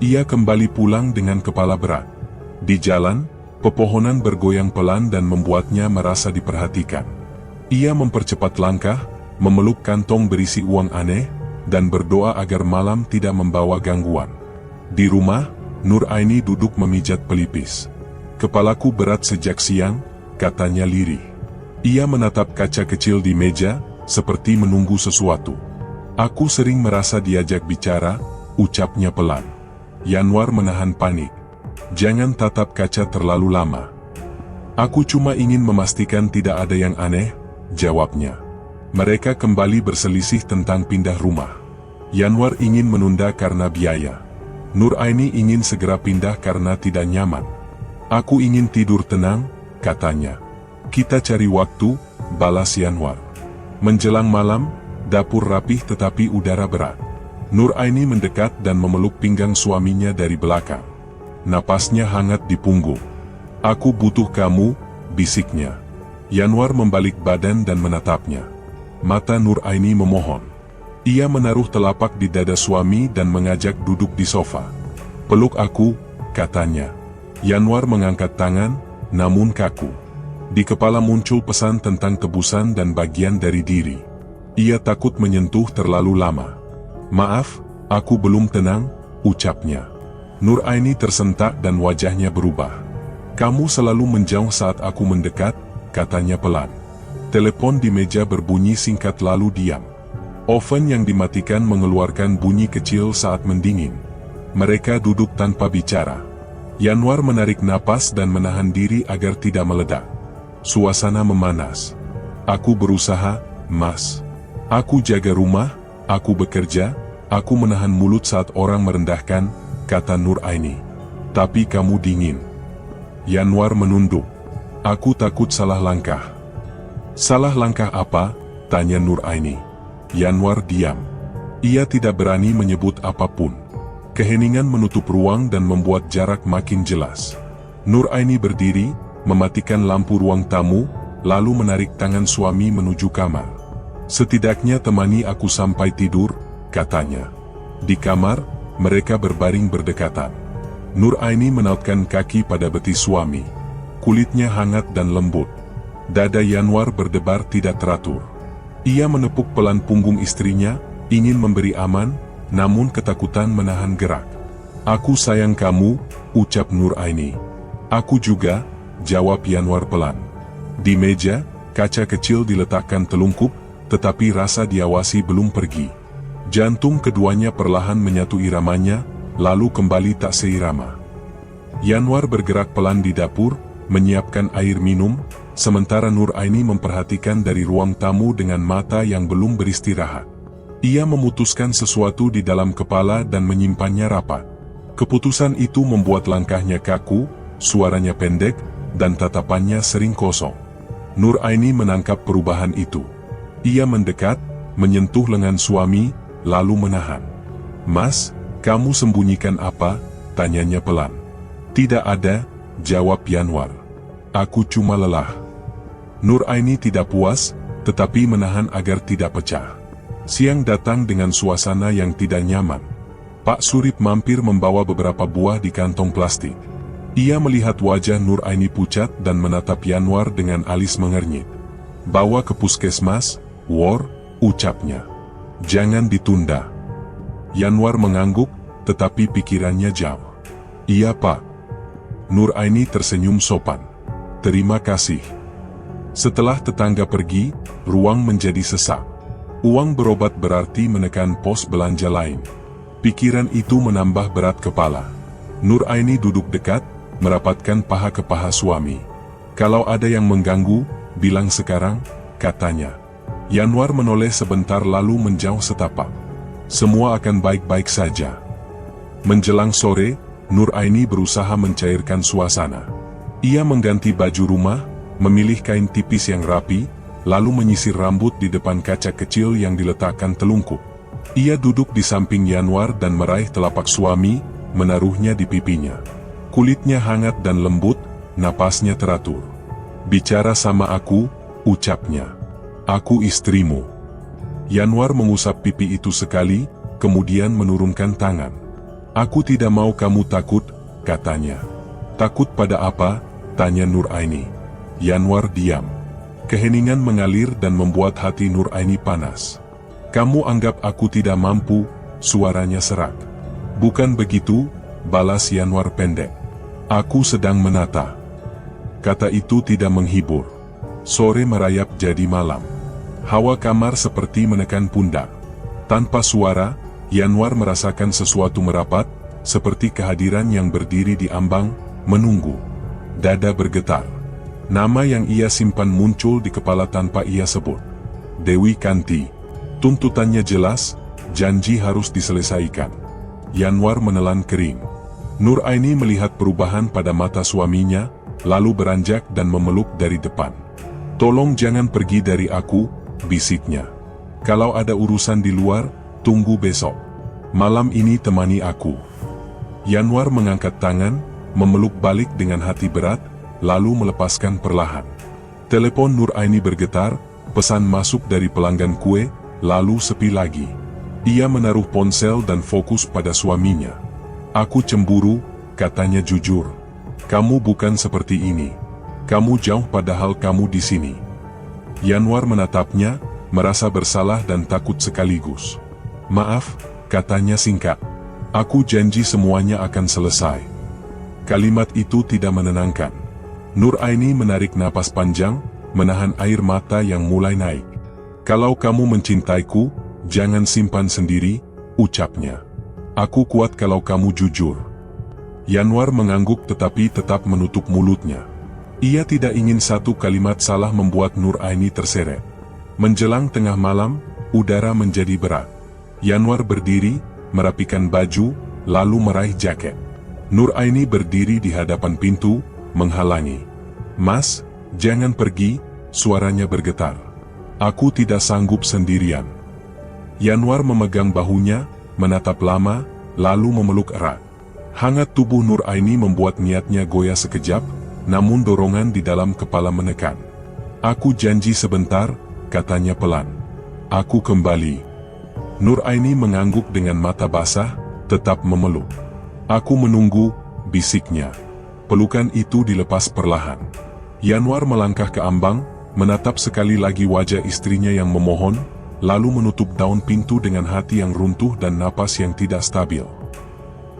Ia kembali pulang dengan kepala berat. Di jalan, pepohonan bergoyang pelan dan membuatnya merasa diperhatikan. Ia mempercepat langkah, memeluk kantong berisi uang aneh, dan berdoa agar malam tidak membawa gangguan. Di rumah, Nur Aini duduk memijat pelipis. Kepalaku berat sejak siang, katanya lirih. Ia menatap kaca kecil di meja, seperti menunggu sesuatu. Aku sering merasa diajak bicara, ucapnya pelan. Yanwar menahan panik. Jangan tatap kaca terlalu lama. Aku cuma ingin memastikan tidak ada yang aneh, jawabnya. Mereka kembali berselisih tentang pindah rumah. Yanwar ingin menunda karena biaya. Nur Aini ingin segera pindah karena tidak nyaman. Aku ingin tidur tenang, katanya. Kita cari waktu, balas Yanwar. Menjelang malam, dapur rapih tetapi udara berat. Nur Aini mendekat dan memeluk pinggang suaminya dari belakang. Napasnya hangat di punggung. Aku butuh kamu, bisiknya. Yanwar membalik badan dan menatapnya. Mata Nur Aini memohon. Ia menaruh telapak di dada suami dan mengajak duduk di sofa. Peluk aku, katanya. Yanwar mengangkat tangan, namun kaku. Di kepala muncul pesan tentang tebusan dan bagian dari diri. Ia takut menyentuh terlalu lama. Maaf, aku belum tenang, ucapnya. Nur Aini tersentak dan wajahnya berubah. Kamu selalu menjauh saat aku mendekat, katanya pelan. Telepon di meja berbunyi singkat lalu diam. Oven yang dimatikan mengeluarkan bunyi kecil saat mendingin. Mereka duduk tanpa bicara. Yanwar menarik napas dan menahan diri agar tidak meledak. Suasana memanas. Aku berusaha, Mas. Aku jaga rumah, aku bekerja, aku menahan mulut saat orang merendahkan, kata Nur Aini. Tapi kamu dingin. Yanwar menunduk. Aku takut salah langkah. Salah langkah apa? Tanya Nur Aini. Yanwar diam. Ia tidak berani menyebut apapun. Keheningan menutup ruang dan membuat jarak makin jelas. Nur Aini berdiri, mematikan lampu ruang tamu, lalu menarik tangan suami menuju kamar. Setidaknya temani aku sampai tidur, katanya. Di kamar, mereka berbaring berdekatan. Nur Aini menautkan kaki pada betis suami. Kulitnya hangat dan lembut. Dada Yanwar berdebar tidak teratur. Ia menepuk pelan punggung istrinya, ingin memberi aman, namun ketakutan menahan gerak. Aku sayang kamu, ucap Nur Aini. Aku juga, jawab Yanwar pelan. Di meja, kaca kecil diletakkan telungkup, tetapi rasa diawasi belum pergi. Jantung keduanya perlahan menyatu iramanya, lalu kembali tak seirama. Yanwar bergerak pelan di dapur, menyiapkan air minum, sementara Nur Aini memperhatikan dari ruang tamu dengan mata yang belum beristirahat. Ia memutuskan sesuatu di dalam kepala dan menyimpannya rapat. Keputusan itu membuat langkahnya kaku, suaranya pendek, dan tatapannya sering kosong. Nur Aini menangkap perubahan itu. Ia mendekat, menyentuh lengan suami, lalu menahan. Mas, kamu sembunyikan apa? Tanyanya pelan. Tidak ada, jawab Yanwar. Aku cuma lelah. Nur Aini tidak puas, tetapi menahan agar tidak pecah. Siang datang dengan suasana yang tidak nyaman. Pak Surip mampir membawa beberapa buah di kantong plastik. Ia melihat wajah Nur Aini pucat dan menatap Yanwar dengan alis mengernyit. Bawa ke puskesmas, War, ucapnya. Jangan ditunda. Yanwar mengangguk, tetapi pikirannya jauh. Iya Pak. Nur Aini tersenyum sopan. Terima kasih. Setelah tetangga pergi, ruang menjadi sesak. Uang berobat berarti menekan pos belanja lain. Pikiran itu menambah berat kepala. Nur Aini duduk dekat, merapatkan paha ke paha suami. Kalau ada yang mengganggu, bilang sekarang, katanya. Yanwar menoleh sebentar lalu menjauh setapak. Semua akan baik-baik saja. Menjelang sore, Nur Aini berusaha mencairkan suasana. Ia mengganti baju rumah, memilih kain tipis yang rapi, lalu menyisir rambut di depan kaca kecil yang diletakkan telungkup. Ia duduk di samping Yanwar dan meraih telapak suami, menaruhnya di pipinya. Kulitnya hangat dan lembut, napasnya teratur. Bicara sama aku, ucapnya. Aku istrimu. Yanwar mengusap pipi itu sekali, kemudian menurunkan tangan. Aku tidak mau kamu takut, katanya. Takut pada apa? Tanya Nur Aini. Yanwar diam. Keheningan mengalir dan membuat hati Nur Aini panas. Kamu anggap aku tidak mampu, suaranya serak. Bukan begitu, balas Yanwar pendek. Aku sedang menata. Kata itu tidak menghibur. Sore merayap jadi malam. Hawa kamar seperti menekan pundak. Tanpa suara, Yanwar merasakan sesuatu merapat, seperti kehadiran yang berdiri di ambang, menunggu. Dada bergetar. Nama yang ia simpan muncul di kepala tanpa ia sebut. Dewi Kanti. Tuntutannya jelas, janji harus diselesaikan. Yanwar menelan kering. Nur Aini melihat perubahan pada mata suaminya, lalu beranjak dan memeluk dari depan. Tolong jangan pergi dari aku, bisiknya. Kalau ada urusan di luar, tunggu besok. Malam ini temani aku. Yanwar mengangkat tangan, memeluk balik dengan hati berat, lalu melepaskan perlahan. Telepon Nur Aini bergetar, pesan masuk dari pelanggan kue, lalu sepi lagi. Ia menaruh ponsel dan fokus pada suaminya. Aku cemburu, katanya jujur. Kamu bukan seperti ini. Kamu jauh padahal kamu di sini. Yanwar menatapnya, merasa bersalah dan takut sekaligus. Maaf, katanya singkat. Aku janji semuanya akan selesai. Kalimat itu tidak menenangkan. Nur Aini menarik napas panjang, menahan air mata yang mulai naik. Kalau kamu mencintaiku, jangan simpan sendiri, ucapnya. Aku kuat kalau kamu jujur. Yanwar mengangguk tetapi tetap menutup mulutnya. Ia tidak ingin satu kalimat salah membuat Nur Aini terseret. Menjelang tengah malam, udara menjadi berat. Yanwar berdiri, merapikan baju, lalu meraih jaket. Nur Aini berdiri di hadapan pintu, menghalangi. Mas, jangan pergi, suaranya bergetar. Aku tidak sanggup sendirian. Yanwar memegang bahunya, menatap lama, lalu memeluk erat. Hangat tubuh Nur Aini membuat niatnya goyah sekejap, namun dorongan di dalam kepala menekan. Aku janji sebentar, katanya pelan. Aku kembali. Nur Aini mengangguk dengan mata basah, tetap memeluk. Aku menunggu, bisiknya. Pelukan itu dilepas perlahan. Yanwar melangkah ke ambang, menatap sekali lagi wajah istrinya yang memohon, lalu menutup daun pintu dengan hati yang runtuh dan napas yang tidak stabil.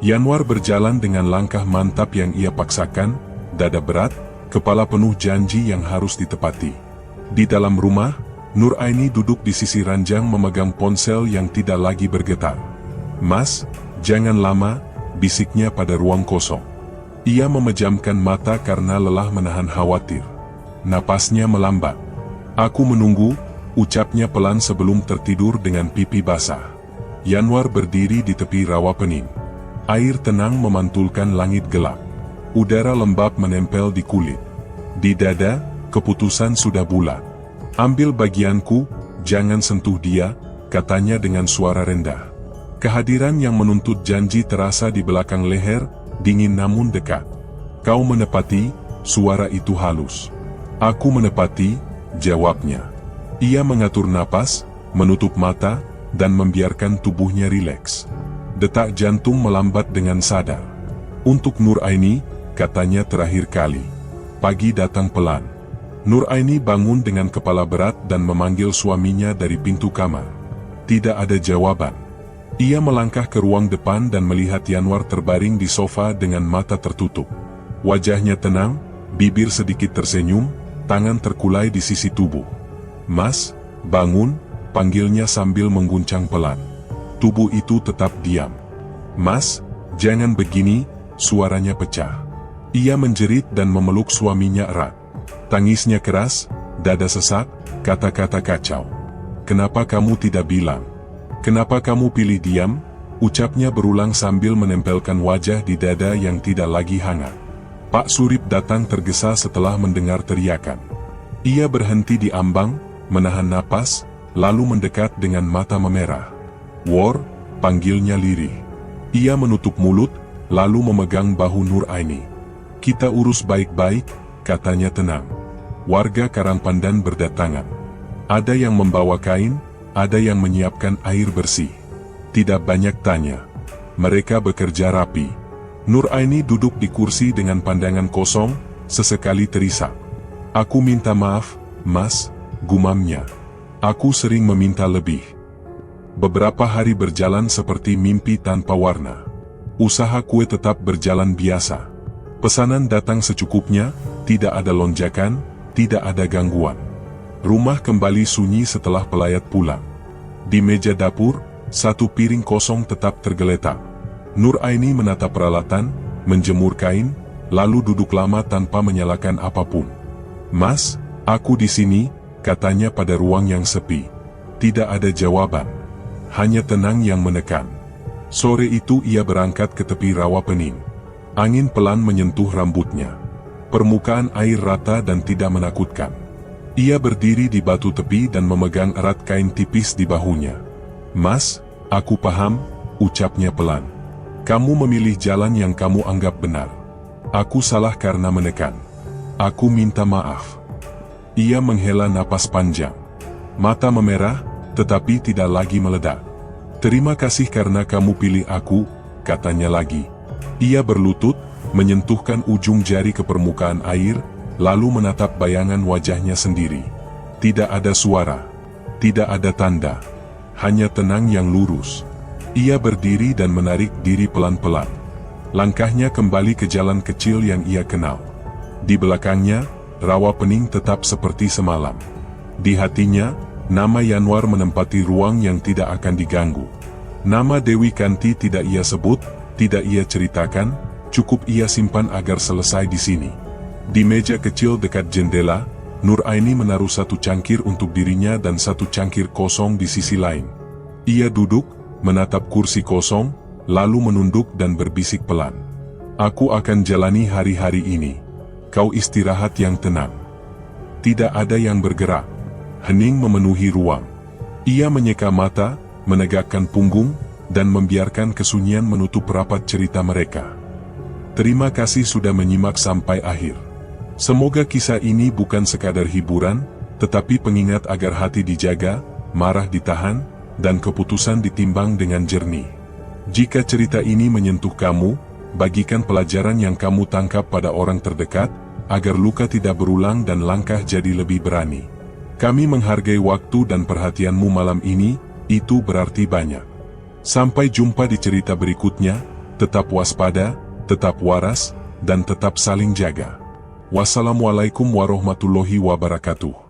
Yanwar berjalan dengan langkah mantap yang ia paksakan, dada berat, kepala penuh janji yang harus ditepati. Di dalam rumah, Nur Aini duduk di sisi ranjang memegang ponsel yang tidak lagi bergetar. Mas, jangan lama, bisiknya pada ruang kosong. Ia memejamkan mata karena lelah menahan khawatir. Napasnya melambat. Aku menunggu, ucapnya pelan sebelum tertidur dengan pipi basah. Yanwar berdiri di tepi rawa pening. Air tenang memantulkan langit gelap. Udara lembab menempel di kulit. Di dada, keputusan sudah bulat. Ambil bagianku, jangan sentuh dia, katanya dengan suara rendah. Kehadiran yang menuntut janji terasa di belakang leher, dingin namun dekat. Kau menepati, suara itu halus. Aku menepati, jawabnya. Ia mengatur napas, menutup mata, dan membiarkan tubuhnya rileks. Detak jantung melambat dengan sadar. Untuk Nur Aini, katanya terakhir kali. Pagi datang pelan. Nur Aini bangun dengan kepala berat dan memanggil suaminya dari pintu kamar. Tidak ada jawaban. Ia melangkah ke ruang depan dan melihat Yanwar terbaring di sofa dengan mata tertutup. Wajahnya tenang, bibir sedikit tersenyum, tangan terkulai di sisi tubuh. "Mas, bangun," panggilnya sambil mengguncang pelan. Tubuh itu tetap diam. "Mas, jangan begini," suaranya pecah. Ia menjerit dan memeluk suaminya erat. Tangisnya keras, dada sesak, kata-kata kacau. "Kenapa kamu tidak bilang? Kenapa kamu pilih diam?" ucapnya berulang sambil menempelkan wajah di dada yang tidak lagi hangat. Pak Surip datang tergesa setelah mendengar teriakan. Ia berhenti di ambang, menahan napas, lalu mendekat dengan mata memerah. "War," panggilnya lirih. Ia menutup mulut, lalu memegang bahu Nur Aini. "Kita urus baik-baik," katanya tenang. Warga Karangpandan berdatangan. Ada yang membawa kain, ada yang menyiapkan air bersih. Tidak banyak tanya. Mereka bekerja rapi. Nur Aini duduk di kursi dengan pandangan kosong, sesekali terisak. "Aku minta maaf, Mas," gumamnya. "Aku sering meminta lebih." Beberapa hari berjalan seperti mimpi tanpa warna. Usaha kue tetap berjalan biasa. Pesanan datang secukupnya, tidak ada lonjakan, tidak ada gangguan. Rumah kembali sunyi setelah pelayat pulang. Di meja dapur, satu piring kosong tetap tergeletak. Nur Aini menata peralatan, menjemur kain, lalu duduk lama tanpa menyalakan apapun. "Mas, aku di sini," katanya pada ruang yang sepi. Tidak ada jawaban. Hanya tenang yang menekan. Sore itu ia berangkat ke tepi rawa pening. Angin pelan menyentuh rambutnya. Permukaan air rata dan tidak menakutkan. Ia berdiri di batu tepi dan memegang erat kain tipis di bahunya. "Mas, aku paham," ucapnya pelan. "Kamu memilih jalan yang kamu anggap benar. Aku salah karena menekan. Aku minta maaf." Ia menghela napas panjang. Mata memerah, tetapi tidak lagi meledak. "Terima kasih karena kamu pilih aku," katanya lagi. Ia berlutut, menyentuhkan ujung jari ke permukaan air, lalu menatap bayangan wajahnya sendiri. Tidak ada suara, tidak ada tanda, hanya tenang yang lurus. Ia berdiri dan menarik diri pelan-pelan. Langkahnya kembali ke jalan kecil yang ia kenal. Di belakangnya, rawa pening tetap seperti semalam. Di hatinya, nama Yanwar menempati ruang yang tidak akan diganggu. Nama Dewi Kanti tidak ia sebut, tidak ia ceritakan, cukup ia simpan agar selesai di sini. Di meja kecil dekat jendela, Nur Aini menaruh satu cangkir untuk dirinya dan satu cangkir kosong di sisi lain. Ia duduk, menatap kursi kosong, lalu menunduk dan berbisik pelan. "Aku akan jalani hari-hari ini. Kau istirahat yang tenang." Tidak ada yang bergerak. Hening memenuhi ruang. Ia menyeka mata, menegakkan punggung, dan membiarkan kesunyian menutup rapat cerita mereka. Terima kasih sudah menyimak sampai akhir. Semoga kisah ini bukan sekadar hiburan, tetapi pengingat agar hati dijaga, marah ditahan, dan keputusan ditimbang dengan jernih. Jika cerita ini menyentuh kamu, bagikan pelajaran yang kamu tangkap pada orang terdekat, agar luka tidak berulang dan langkah jadi lebih berani. Kami menghargai waktu dan perhatianmu malam ini, itu berarti banyak. Sampai jumpa di cerita berikutnya, tetap waspada, tetap waras, dan tetap saling jaga. Wassalamualaikum warahmatullahi wabarakatuh.